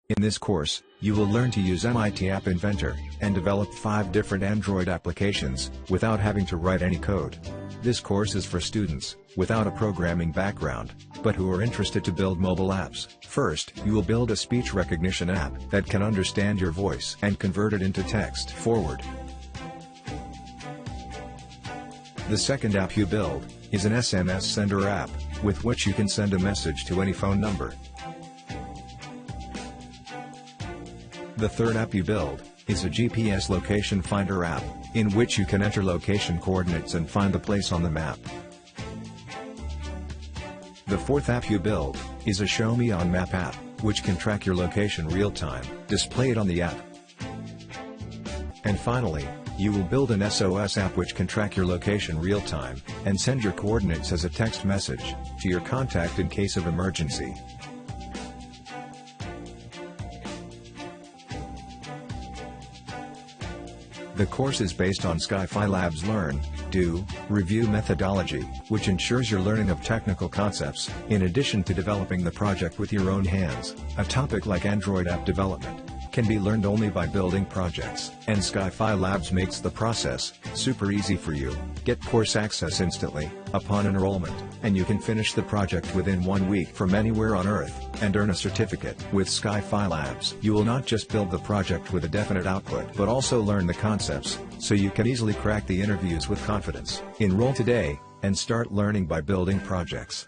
In this course, you will learn to use MIT App Inventor, and develop 5 different Android applications, without having to write any code. This course is for students, without a programming background, but who are interested to build mobile apps. First, you will build a speech recognition app that can understand your voice and convert it into text forward. The second app you build is an SMS sender app, with which you can send a message to any phone number. The third app you build is a GPS location finder app, in which you can enter location coordinates and find the place on the map. The fourth app you build is a Show Me on Map app, which can track your location real-time, displayed on the app. And finally, you will build an SOS app which can track your location real-time, and send your coordinates as a text message to your contact in case of emergency. The course is based on Skyfi Lab's Learn, Do, Review methodology, which ensures your learning of technical concepts, in addition to developing the project with your own hands. A topic like Android app development can be learned only by building projects, and Skyfi Labs makes the process super easy for you. Get course access instantly, upon enrollment, and you can finish the project within 1 week from anywhere on Earth, and earn a certificate. With Skyfi Labs, you will not just build the project with a definite output, but also learn the concepts, so you can easily crack the interviews with confidence. Enroll today, and start learning by building projects.